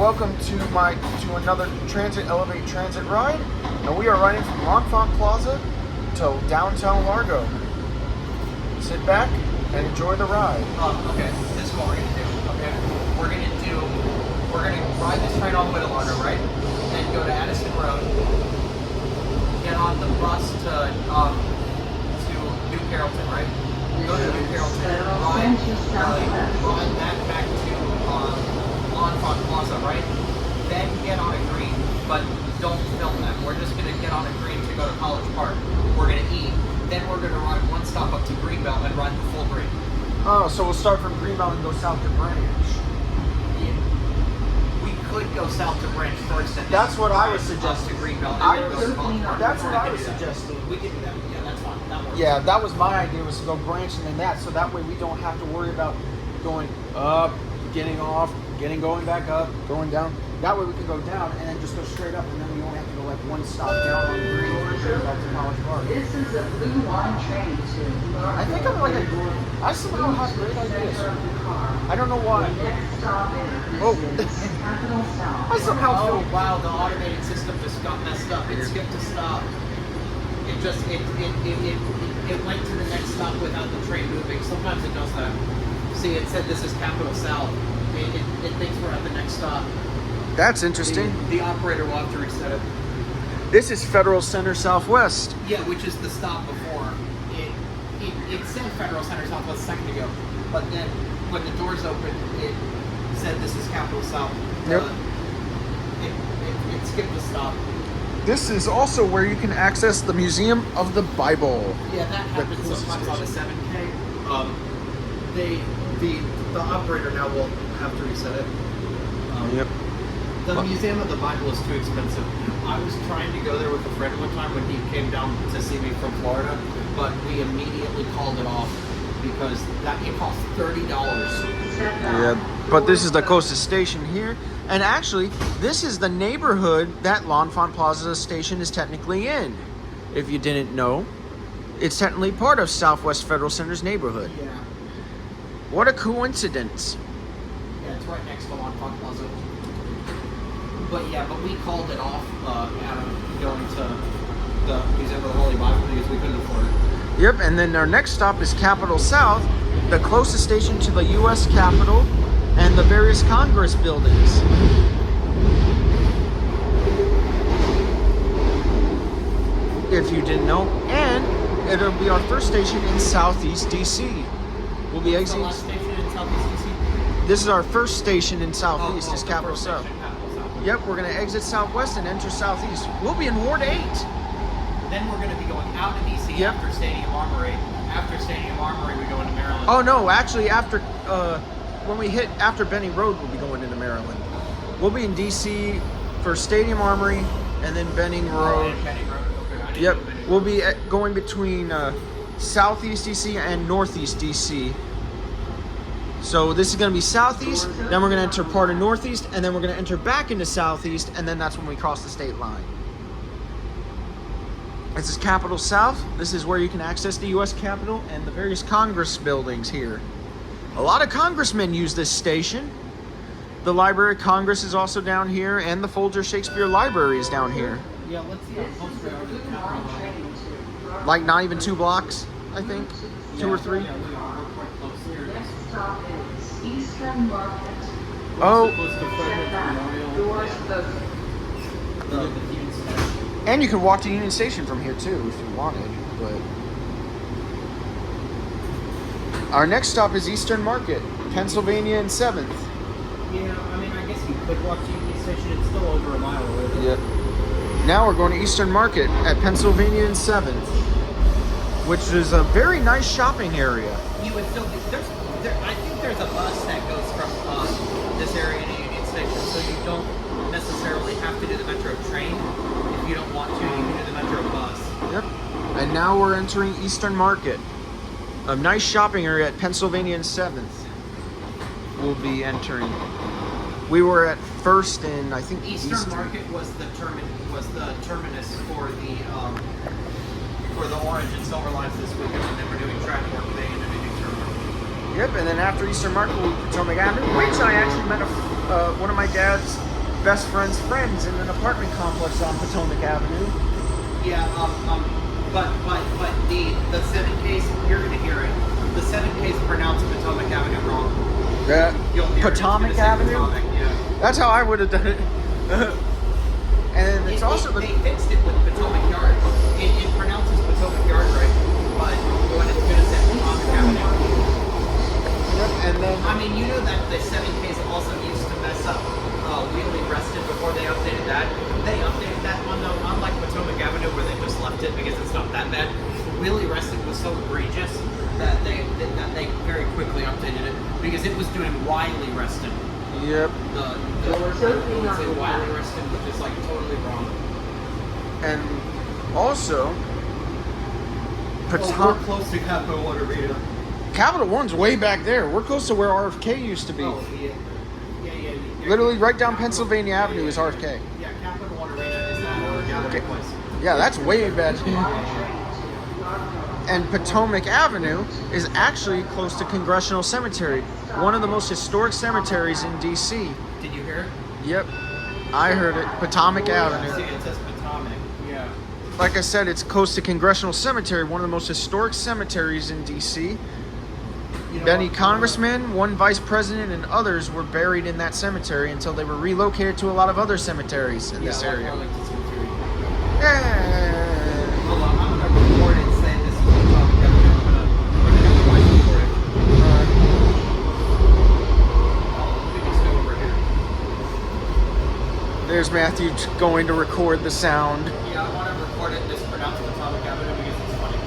welcome to another Transit Elevate Transit ride. And we are riding from L'Enfant Plaza to downtown Largo. Sit back and enjoy the ride. Okay, this is what we're gonna do. Okay, we're gonna ride this train all the way to Largo, right? Then go to Addison Road, get on the bus to New Carrollton, right? Go to New Carrollton, ride that back to L'Enfant Plaza, right? Then get on a green, but don't film that. We're just gonna get on a green to go to College Park. We're gonna eat. Then we're gonna ride one stop up to Greenbelt and ride the full green. Oh, so we'll start from Greenbelt and go south to Branch. Yeah. We could go south to Branch first, and that's what I was to suggesting. Greenbelt, and then go to College Park. That's what I was suggesting. We can do that. Yeah, that's fine. That works. Yeah, that was my idea, was to go Branch and then that, so that way we don't have to worry about going up, getting off, going back up, going down. That way we can go down and then just go straight up, and then we only have to go like one stop down on Green and straight up to College Park. This is a blue line train to Largo. I think I'm like I somehow have great ideas. I don't know why. Next stop Oh. is Capital South. I somehow Oh feel wow, the automated system just got messed up. It skipped a stop. It went to the next stop without the train moving. Sometimes it does that. See, it said this is Capital South. It thinks we're at the next stop. that's interesting. The operator will have to reset it. This is Federal Center Southwest. Yeah, which is the stop before. It said Federal Center Southwest a second ago, but then when the doors opened, it said this is Capital South. Yep. It skipped the stop. This is also where you can access the Museum of the Bible. Yeah, that happens sometimes on a 7K. The operator now will have to reset it. Yep. The Museum of the Bible is too expensive. I was trying to go there with a friend one time when he came down to see me from Florida, but we immediately called it off because it cost $30. Yeah, but this is the closest station here. And actually, this is the neighborhood that L'Enfant Plaza station is technically in. If you didn't know, it's technically part of Southwest Federal Center's neighborhood. Yeah. What a coincidence. Yeah, it's right next to L'Enfant Plaza. But we called it off out of going to the Museum of the Holy Bible because we couldn't afford it. Yep, and then our next stop is Capitol South, the closest station to the U.S. Capitol and the various Congress buildings. If you didn't know, and it'll be our first station in Southeast DC. We'll be exiting. The last station in Southeast DC? This is our first station in Southeast, is Capitol South. Capital South. Yep, we're going to exit Southwest and enter Southeast. We'll be in Ward 8. Then we're going to be going out to DC Yep. after Stadium Armory. After Stadium Armory, we go into Maryland. Oh no, actually when we hit after Benny Road, we'll be going into Maryland. We'll be in DC for Stadium Armory and then Benning Road. And Benning Road. Okay, I didn't Yep, know Benning we'll Road. be going between Southeast DC and Northeast DC. So this is going to be Southeast, then we're going to enter part of Northeast, and then we're going to enter back into Southeast, and then that's when we cross the state line. This is Capitol South. This is where you can access the U.S. Capitol and the various Congress buildings here. A lot of congressmen use this station. The Library of Congress is also down here, and the Folger Shakespeare Library is down here. Yeah, let's see how close we are to the Capitol. Like not even 2 blocks, I think. 2 or 3. Yeah, we are. We're quite close. Here it is. Next stop is Eastern Market. Oh, Close to Step Frederick back. Memorial. Doors open. The Union Station. and you can walk to Union Station from here too if you wanted, but our next stop is Eastern Market, Pennsylvania and 7th. Yeah, I mean, I guess you could walk to Union Station. It's still over a mile away. Yep. Now we're going to Eastern Market at Pennsylvania and 7th, which is a very nice shopping area. You would still be, I think there's a bus that goes from this area to Union Station, so you don't necessarily have to do the Metro train. If you don't want to, you can do the Metro bus. Yep. And now we're entering Eastern Market, a nice shopping area at Pennsylvania and 7th. We'll be entering. We were at first in, I think, Eastern Market was the terminus for the Orange and Silver lines this weekend, and then we're doing track work today in a new terminal. Yep, and then after Eastern Market, we Potomac Avenue, which I actually met one of my dad's best friend's friends in an apartment complex on Potomac Avenue. Yeah, but the 7Ks, you're gonna hear it. The 7Ks pronounce Potomac Avenue wrong. Yeah. You'll hear Potomac it's gonna say Avenue? Potomac, yeah. That's how I would have done it. And it's also they fixed it with Potomac Yard. It pronounces Potomac Yard right, but when it's gonna say Potomac Avenue. and then I mean, you know that the 7Ks also used to mess up Wheeling Reston before they updated that. They updated that one though, unlike Potomac Avenue where they just left it because it's not that bad. Wheeling Reston was so egregious that they very quickly updated it because it was doing Wiley Reston. Yep. The Wiley Reston, which is like totally wrong. And also We're close to Capital One Arena. Capital One's way back there. We're close to where RFK used to be. Oh, yeah. Literally right down Pennsylvania Avenue is RFK. Yeah, Capital One Arena is that gallery place. Yeah, that's way bad. And Potomac Avenue is actually close to Congressional Cemetery, one of the most historic cemeteries in DC. Did you hear it? Yep, I heard it. Potomac Avenue. See, it says Potomac. Yeah. Like I said, it's close to Congressional Cemetery, one of the most historic cemeteries in DC. Many congressmen, one vice president, and others were buried in that cemetery until they were relocated to a lot of other cemeteries in this area. Arlington Cemetery. Yeah. Hold on, I'm gonna record it and say this is Potomac Avenue. I'm gonna record it. Let me just go over here. There's Matthew going to record the sound. Yeah, I want to record it and just pronounce Potomac Avenue because it's funny.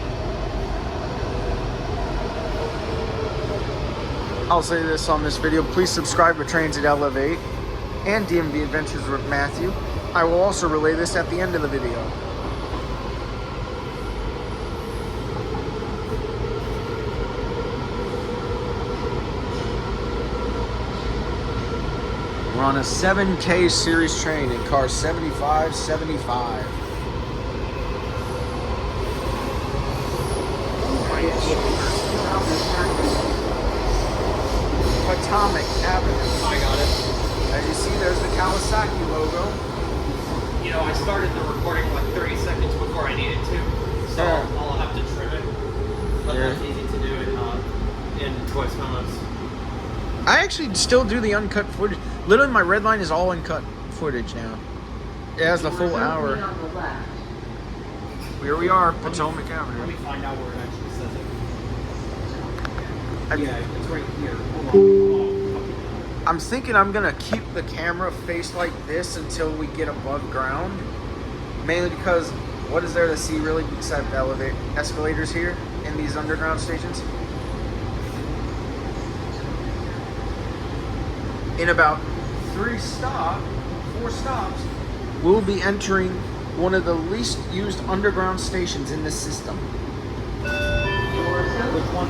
I'll say this on this video. Please subscribe to Transit Elevate and DMV Adventures with Matthew. I will also relay this at the end of the video. We're on a 7K series train in car 7575. Potomac Avenue. I got it. As you see, there's the Kawasaki logo. You know, I started the recording like 30 seconds before I needed to, so Yeah. I'll have to trim it. But Yeah. that's easy to do in voice memos. I actually still do the uncut footage. Literally, my red line is all uncut footage now. It has the full hour. On the left. Here we are, Potomac Let me Avenue. find out where it actually says it. I- Yeah, it's right here. Hold on. I'm thinking I'm gonna keep the camera faced like this until we get above ground. Mainly because what is there to see really except escalators here in these underground stations? In about 4 stops, we'll be entering one of the least used underground stations in this system. Which one?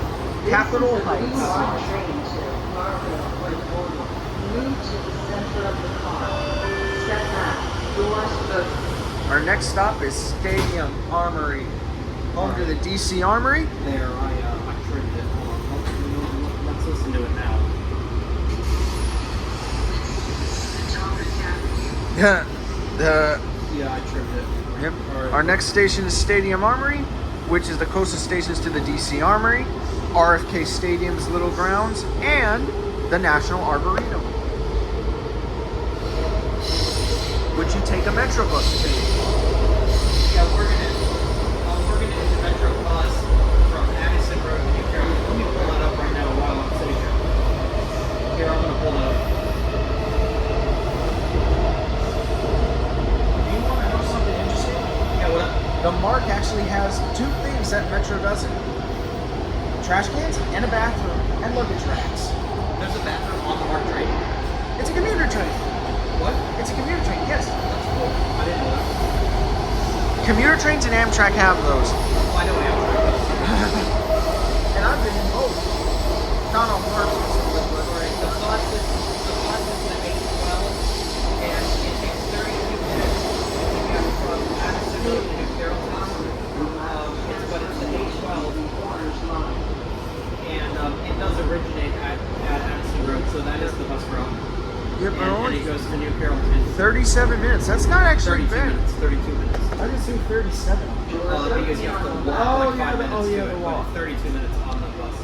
Capitol Heights. Move to the center of the car. Step back. Doors open. Our next stop is Stadium Armory. Home to the DC Armory. There, I trimmed it. Hold on. Let's listen to it now. Yeah, I trimmed it. Yep. All right. Our next station is Stadium Armory, which is the closest stations to the DC Armory, RFK Stadium's Little Grounds, and the National Arboretum, which you take a Metro bus to. Yeah, we're gonna hit the Metro bus from Addison Road to New Carrollton. Let me pull that up right now while I'm sitting here. Here, I'm gonna pull it up. Do you want to know something interesting? Yeah, what? The Mark actually has 2 things that Metro doesn't: trash cans and a bathroom and luggage racks. There's a bathroom on the Mark train. It's a commuter train. What? It's a commuter train, yes. That's cool. I didn't know that. Commuter trains and Amtrak have those. I know Amtrak. And I've been in both. Not on Mark specifically, but Alright, the bus is the 812, and it takes 32 minutes to get from Addison Road to New Carrollton. But it's the 812, and it does originate at Addison Road, so that is the bus route. yeah, And it goes to New Carrollton, minutes. 37 minutes. That's not actually 32 bad. minutes. 32 minutes. I can see 37. Because you have to walk Oh, like yeah, 5 minutes oh, yeah, to the it, walk. but 32 minutes on the bus.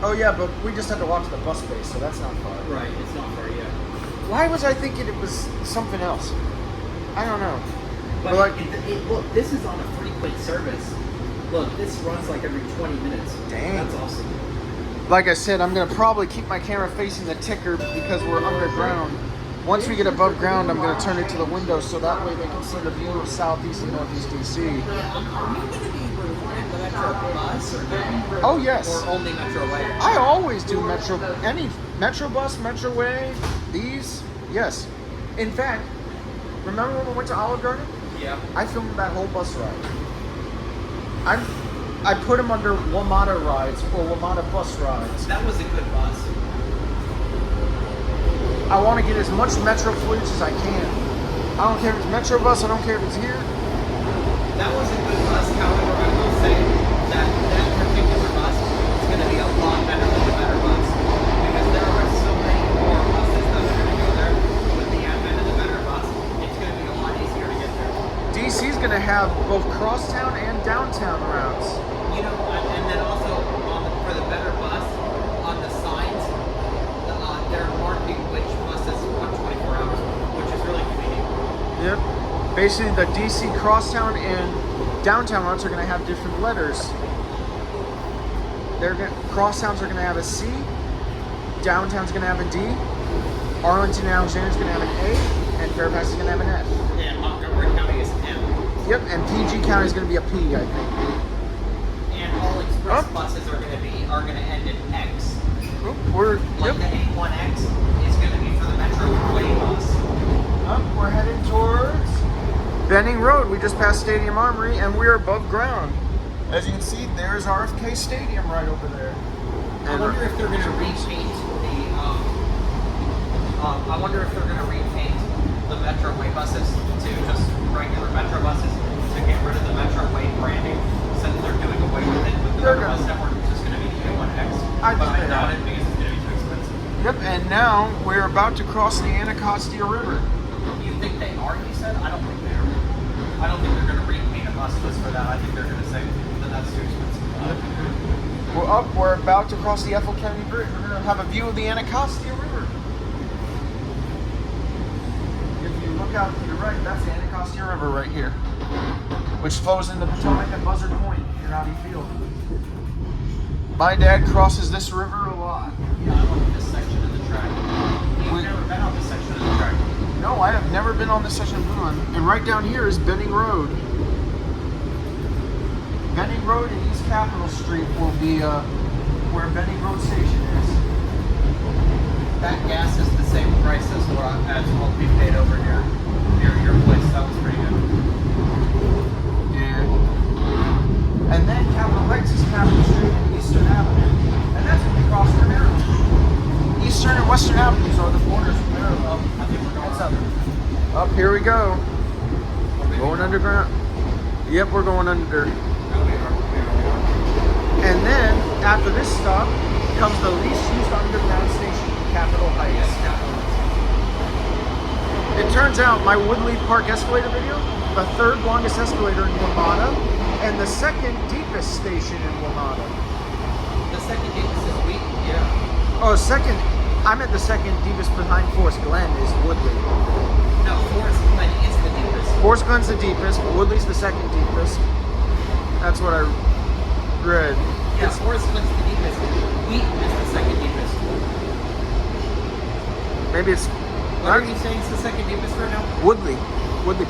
Oh yeah, but we just had to walk to the bus base, so that's not far. Right, it's not far yet. Why was I thinking it was something else? I don't know. But like, look, this is on a frequent service. Look, this runs like every 20 minutes. Dang. That's awesome. like I said, I'm gonna probably keep my camera facing the ticker because we're underground. Once we get above ground, I'm gonna turn it to the window so that way they can see the view of Southeast and Northeast DC. Are you going to be recording the Metro bus or no? Oh yes. Or only Metro Way? I always do Metro, any Metro bus, Metro Way, these, yes. In fact, remember when we went to Olive Garden? Yeah. I filmed that whole bus ride. I put them under WMATA rides or WMATA bus rides. That was a good bus. I want to get as much Metro footage as I can. I don't care if it's Metro bus, I don't care if it's here. That was a good bus. However, I will say that that particular bus is going to be a lot better than the better bus. Because there are so many more buses that are going to go there. With the advent of the better bus, it's going to be a lot easier to get there. DC's going to have both crosstown and downtown routes. You know, and then also for the better bus, on the signs, they're marking which buses run 24 hours, which is really convenient. Yep. Basically, the DC crosstown and downtown routes are going to have different letters. Crosstowns are going to have a C, downtown's going to have a D, Arlington and Alexandria is going to have an A, and Fairfax is going to have an F. And Montgomery County is M. Yep, and PG County is going to be a P, I think. And all express buses are going to end in X. Like the A1X is going to be for the Metro Way bus. We're heading towards Benning Road. We just passed Stadium Armory and we're above ground. As you can see, there's RFK Stadium right over there. I wonder if they're going to repaint I wonder if they're going to repaint the Metro Way buses to just regular Metro buses to get rid of the Metro Way branding, since they're doing away with it. With the Metro bus network, it's just going to be the A1X. I But I think doubt it because it's going to be too expensive. Yep, and now we're about to cross the Anacostia River. You think they are, you said? I don't think they are. I don't think they're going to repaint a bus just for that. I think they're going to say that that's too expensive. We're about to cross the Ethel County Bridge. We're going to have a view of the Anacostia River. If you look out to the right, that's the Anacostia River right here, which flows into Potomac and Buzzard Point in Audi Field. My dad crosses this river a lot. Yeah, I love this section of the track. You've never been on this section of the track. No, I have never been on this section of Blue Line. And right down here is Benning Road. Benning Road and East Capitol Street will be where Benning Road Station is. That gas is the same price as what we paid over here near your place. That was pretty good. Yeah. And then Capitol Heights is Capitol Street and Eastern Avenue. And that's when we cross to Maryland. Eastern and Western Avenues are the borders of Maryland. I think we're going Up here we go. Going underground. Yep, we're going under. And then, after this stop, comes the least used underground station in Capitol Heights. It turns out my Woodley Park escalator video, the third longest escalator in WMATA, and the second deepest station in WMATA. The second deepest is Wheaton, yeah. Oh, second, I meant the second deepest behind Forest Glen is Woodley. No, Forest Glen is the deepest. Forest Glen's the deepest, Woodley's the second deepest. That's what I read. Yeah, Forest Glen's the deepest. Wheaton is the second deepest. Maybe it's... What are you saying is the second deepest right now? Woodley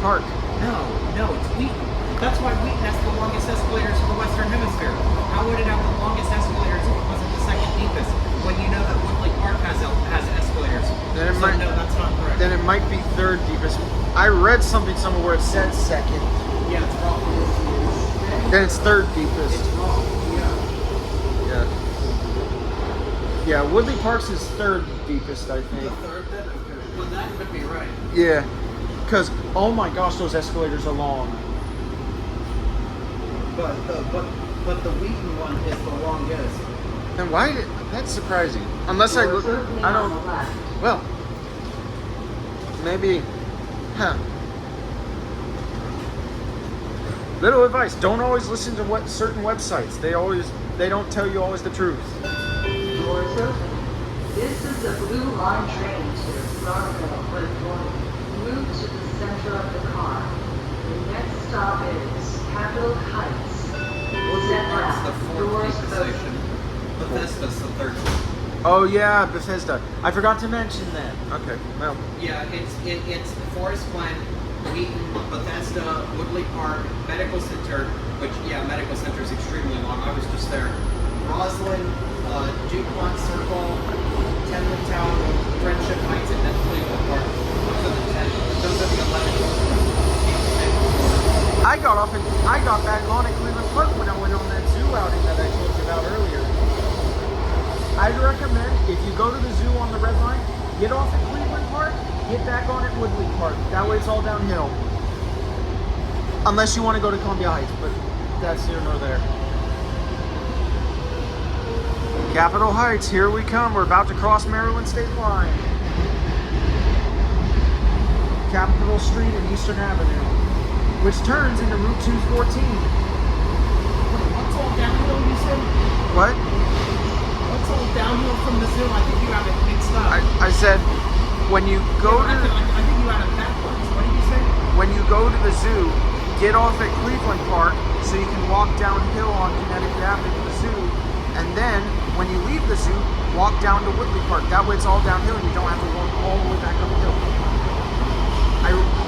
Park. No, it's Wheaton. That's why Wheaton has the longest escalators in the Western Hemisphere. How would it have the longest escalators if it wasn't the second deepest? When you know that Woodley Park has escalators. Then it So might, no, that's not correct. Then it might be third deepest. I read something somewhere where it said second. Yeah, it's wrong. Then it's third deepest. It's wrong. Yeah. Yeah, Woodley Park's is third deepest, I think. The third then? Okay. Well, that could be right. Yeah, because oh my gosh, those escalators are long. But the Wheaton one is the longest. And why? That's surprising. Unless I look, I don't. Well, maybe, huh. Little advice, don't always listen to what certain websites. They don't tell you always the truth. Doors open. This is the Blue Line train to Largo, California. Move to the center of the car. The next stop is Capitol Heights. Step Park's the back. fourth Doors deep open. station. Bethesda's the third. Oh yeah, Bethesda. I forgot to mention that. Okay, well. Yeah, it's Forest Glen, Wheaton, Bethesda, Woodley Park, Medical Center, which, yeah, Medical Center is extremely long. I was just there. Roslyn, DuPont Circle, Tenleytown, Friendship Heights, and then Cleveland Park. Those are the 10. Those are the 11. I got back on at Cleveland Park when I went on that zoo outing that I told you about earlier. I'd recommend, if you go to the zoo on the red line, get off at Cleveland Park, get back on at Woodley Park. That way it's all downhill. Unless you want to go to Columbia Heights, but that's here nor there. Capitol Heights, here we come. We're about to cross Maryland State Line. Capitol Street and Eastern Avenue, which turns into Route 214. What's all downhill, you said? What? What's all downhill from the zoo? I think you have it mixed up. I said, when you go I to think you have it backwards. What did you say? when you go to the zoo, get off at Cleveland Park so you can walk downhill on Connecticut Avenue to the zoo, and then when you leave the zoo, walk down to Woodley Park. That way it's all downhill and you don't have to walk all the way back uphill.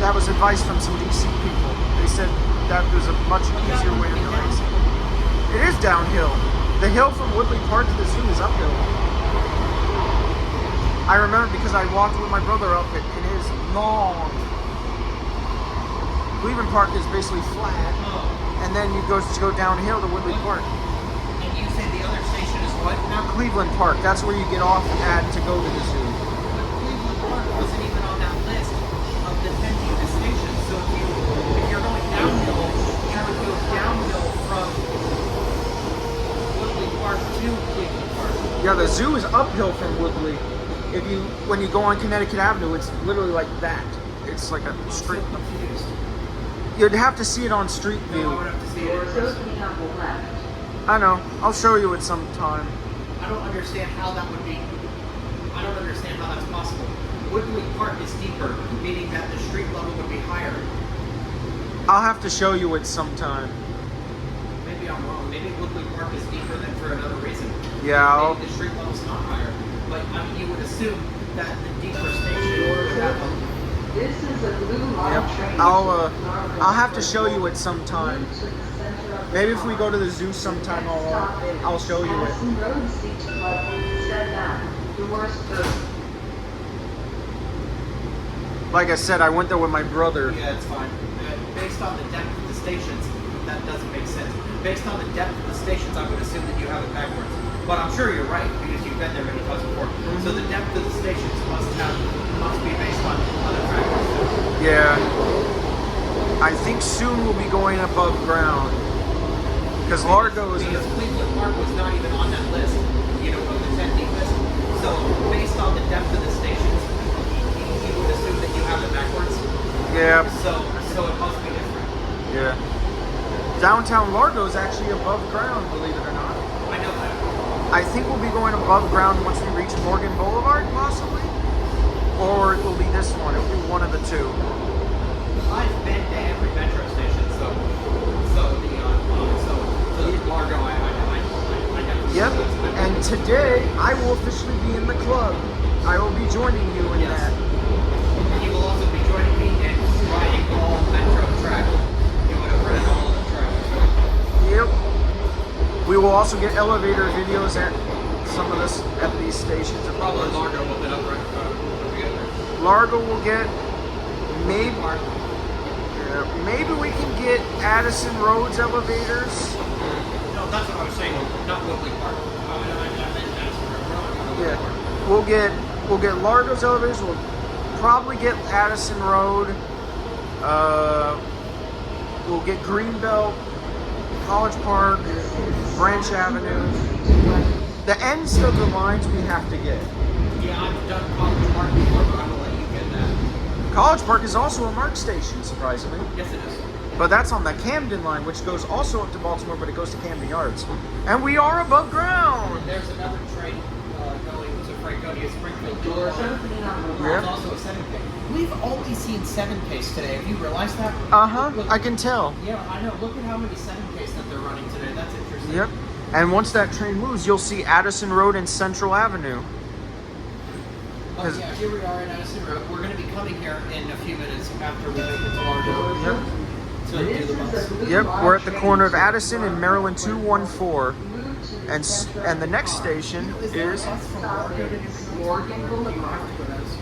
That was advice from some DC people. They said that was a much easier way to do it. It is downhill. The hill from Woodley Park to the zoo is uphill. I remember because I walked with my brother up it. It is long. Cleveland Park is basically flat, and then you go downhill to Woodley Park. And you said the other station is what now? Cleveland Park, that's where you get off at to go to the zoo. But Cleveland Park wasn't even on that list of the 10 deepest stations. So if you're going downhill, you would go downhill from Woodley Park to Cleveland Park. Yeah, the zoo is uphill from Woodley. When you go on Connecticut Avenue, it's literally like that. It's like a street. I'm so confused. You'd have to see it on Street No, I View. would have to see it. Doors opening on the left. I know. I'll show you it sometime. I don't understand how that would be. I don't understand how that's possible. Woodley Park is deeper, meaning that the street level would be higher. I'll have to show you it sometime. Maybe I'm wrong. Maybe Woodley Park is deeper than for another reason. Yeah, Maybe the street level's not higher. But I mean, you would assume that the deeper station would have a. This is a Blue Line Yep. train. I'll have to show you it sometime. Move to the center of the Maybe if we car. go to the zoo sometime, Next stop is I'll show you it. Addison Road, seat 12. Step back. Doors open. Like I said, I went there with my brother. Yeah, it's fine. Based on the depth of the stations, that doesn't make sense. Based on the depth of the stations, I would assume that you have it backwards. But I'm sure you're right because you've been there many times before. So the depth of the stations must be based on other factors. Yeah. I think soon we'll be going above ground. Because Largo is... Because Cleveland Park was not even on that list, you know, of the 10 deepest. So based on the depth of the stations, you would assume that you have it backwards. Yeah. So it must be different. Yeah. Downtown Largo is actually above ground, believe it or not. I know that. I think we'll be going above ground once we reach Morgan Boulevard, possibly. Or it will be this one. It will be one of the two. I've been to every metro station, so the Largo, I definitely. Yep. And today, I will officially be in the club. I will be joining you in Yes. that. And you will also be joining me in riding all metro track. You would have ridden all of the tracks. Yep. We will also get elevator videos at some of this at these stations. Probably Largo will get up right together. Largo will get maybe maybe we can get Addison Road's elevators. No, that's what I was saying. Not Woodley Park. Yeah. We'll get Largo's elevators. We'll probably get Addison Road. We'll get Greenbelt, College Park, Branch Avenue. The ends of the lines we have to get. Yeah, I've done College Park before, but I'm gonna let you get that. College Park is also a MARC station, surprisingly. Yes, it is. But that's on the Camden line, which goes also up to Baltimore, but it goes to Camden Yards. And we are above ground. There's another train going to Franconia Springfield. Doors opening on the Yeah. There's also a 7K. We've only seen 7Ks today. Have you realized that? Uh-huh, Look- I can tell. Yeah, I know. Look at how many 7Ks that they're running today. That's interesting. Yep. And once that train moves, you'll see Addison Road and Central Avenue. But yeah, here we are in Addison Road. We're going to be coming here in a few minutes after we make it to Largo. Yep. To do the bus. Yep, we're at the corner of Addison and Maryland 214. And the next station Is there a is... bus from Largo to New York? Morgan Do you Boulevard. have to go to Addison?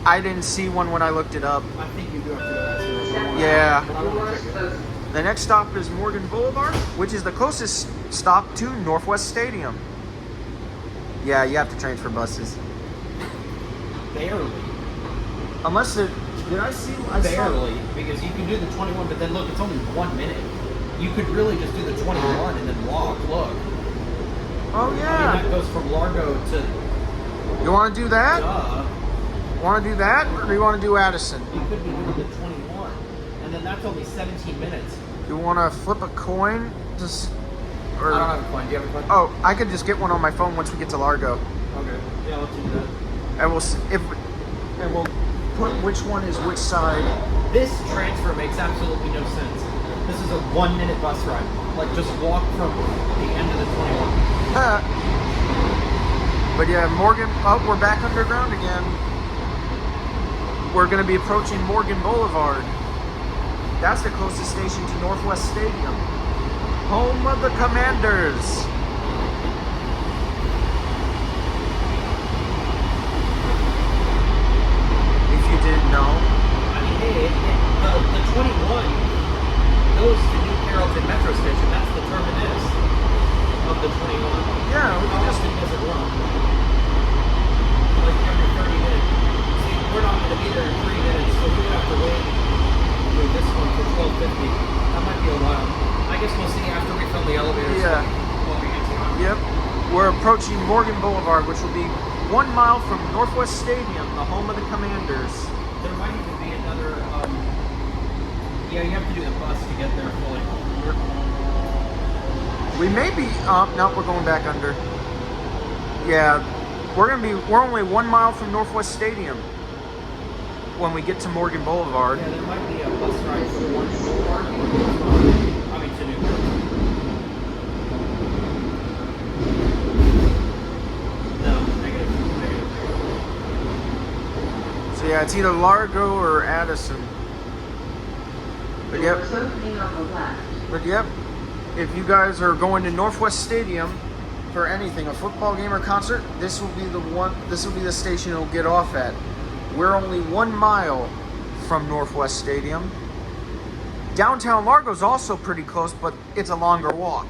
I didn't see one when I looked it up. I think you do have to go to Addison. Yeah. But I want Doors to check it. open. The next stop is Morgan Boulevard, which is the closest stop to Northwest Stadium. Yeah, you have to transfer buses. Barely. Unless it... Did I see... I saw- Barely. Because you can do the 21, but then look, it's only 1 minute. You could really just do the 21 and then walk. Look. Oh, I mean, yeah. that goes from Largo to You want to do that? duh. Want to do that? Or do you want to do Addison? You could be doing the 21. And then that's only 17 minutes. You want to flip a coin? Just... Or, I don't have a coin. Do you have a coin? oh, I could just get one on my phone once we get to Largo. Okay. Yeah, let's do that. And we'll put which one is which side. This transfer makes absolutely no sense. This is a 1 minute bus ride. Like, just walk from the end of the 21. But yeah, Morgan, oh, we're back underground again. We're going to be approaching Morgan Boulevard. That's the closest station to Northwest Stadium. Home of the Commanders. If you didn't know. I mean, hey, the 21 goes to New Carrollton Metro Station. That's the terminus of the 21. Yeah, we How can just... often does it run? Like every 30 minutes. See, we're not going to be there in 3 minutes, so we have to wait with this one for 12:50. That might be a while. I guess we'll see after we fill the elevators. Yeah. What we get to. Yep. We're approaching Morgan Boulevard, which will be 1 mile from Northwest Stadium, the home of the Commanders. There might even be another. Yeah, you have to do the bus to get there fully. We may be... no, we're going back under. Yeah, we're only 1 mile from Northwest Stadium when we get to Morgan Boulevard. Yeah, there might be a bus ride from one store. I mean, to New York. No, negative. So yeah, it's either Largo or Addison. But yep, Doors opening on the left. but yep. If you guys are going to Northwest Stadium for anything, a football game or concert, this will be the one. This will be the station it'll get off at. We're only 1 mile from Northwest Stadium. Downtown Largo is also pretty close, but it's a longer walk.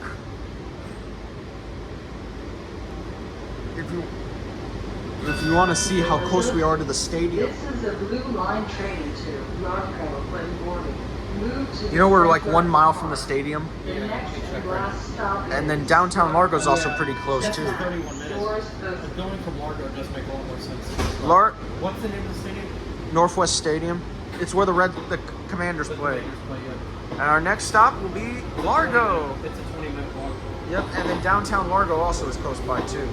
If you want to see how close we are to the stadium, This is a blue line train to Largo when boarding. Move to you know we're like center 1 of mile the from the car. stadium, The next and last stop and then is downtown Largo is also Yeah, pretty close that's too. just 31 minutes. Doors But open. going from Largo does make a lot more sense. What's the name of the stadium? Northwest Stadium. It's where the Commanders The play. Commanders play, yeah. And our next stop will be Largo. It's a 20-minute walk. Yep, and then downtown Largo also is close by too.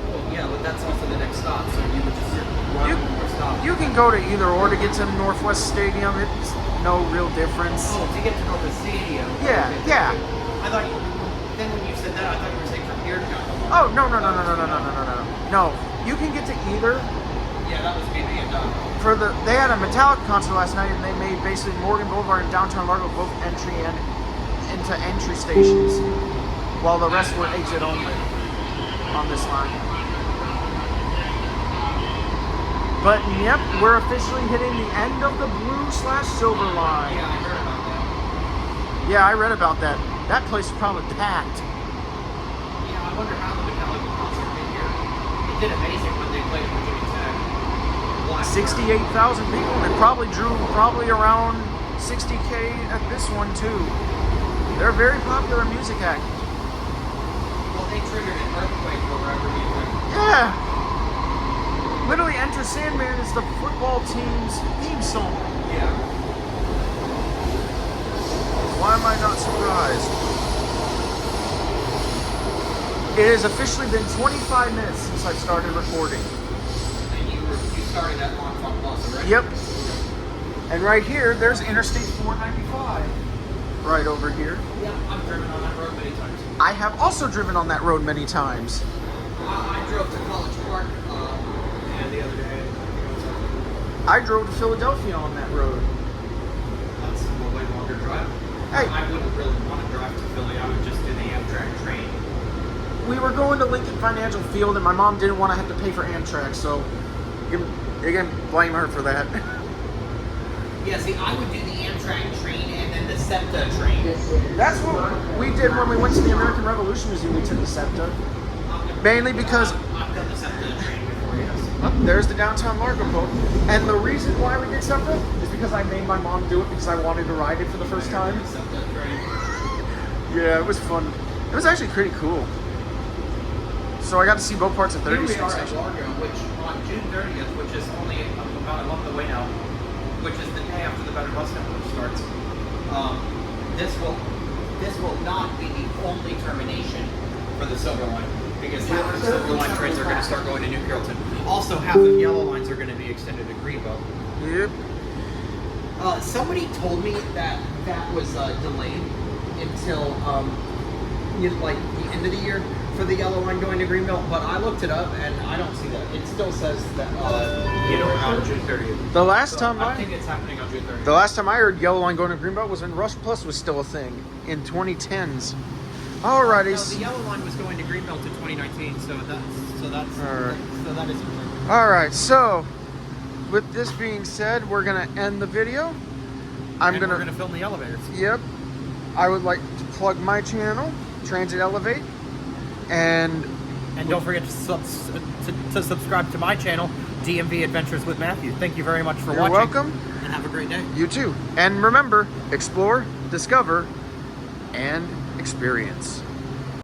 Well, yeah, but that's also the next stop, so you would just run one more stop. You can go to either or to get to Northwest Stadium. It's no real difference. Oh, to get to Northwest Stadium. Yeah, Okay. yeah. I thought you. Then when you said that, I thought you were saying from here to downtown. Oh no. No, you can get to either. Yeah, that was me being done. They had a Metallica concert last night, and they made basically Morgan Boulevard and downtown Largo both entry and into entry stations, while the rest were exit only on this line. But yep, we're officially hitting the end of the blue/silver line. Yeah, I heard about that. Yeah, I read about that. That place is probably packed. Yeah, I wonder how the Metallica concert did here. It did amazing when they played Virginia Tech. last year. 68,000 people, and it probably drew around 60K at this one too. They're a very popular music act. Well, they triggered an earthquake over every weekend. Yeah. Literally, Enter Sandman is the football team's theme song. Yeah. Why am I not surprised? It has officially been 25 minutes since I started recording. And you started at L'Enfant Plaza, right? Yep. And right here, there's Interstate 495. Right over here. Yeah, I've driven on that road many times. I have also driven on that road many times. I drove to College Park and the other day. I drove to Philadelphia on that road. That's a way longer drive. Hey. I wouldn't really want to drive to Philly. I would just do the Amtrak train. We were going to Lincoln Financial Field, and my mom didn't want to have to pay for Amtrak, so you can blame her for that. Yeah, see, I would do the Amtrak train and then the SEPTA train. That's what we did when we went to the American Revolution Museum. We took the SEPTA. Mainly because I've done the SEPTA train before, yes. there's the downtown Largo boat. And the reason why we did SEPTA is because I made my mom do it because I wanted to ride it for the first time. SEPTA train. Yeah, it was fun. It was actually pretty cool. So I got to see both parts of 30th Here we Street are at Station. Largo, which on June 30th, which is only about a month away now, which is the day after the Better Bus Network starts. This will not be the only termination for the Silver Line, because half of the Silver Line trains are going to start going to New Carrollton. Also, half of the Yellow Lines are going to be extended to Greenville. Yep. Somebody told me that that was delayed until like the end of the year for the Yellow Line going to Greenville, but I looked it up and I don't see that. It still says that on June 30th. The last time I think it's happening on June 30th. The last time I heard Yellow Line going to Greenbelt was when Rush Plus was still a thing in 2010s. Alrighty. No, the Yellow Line was going to Greenbelt in 2019, so that is correct. Alright, so with this being said, we're gonna end the video. We're gonna film the elevators. Yep. I would like to plug my channel, Transit Elevate, and don't forget to subscribe to my channel, DMV Adventures with Matthew. Thank you very much for you're watching. welcome. And have a great day. You too. And remember, explore, discover, and experience.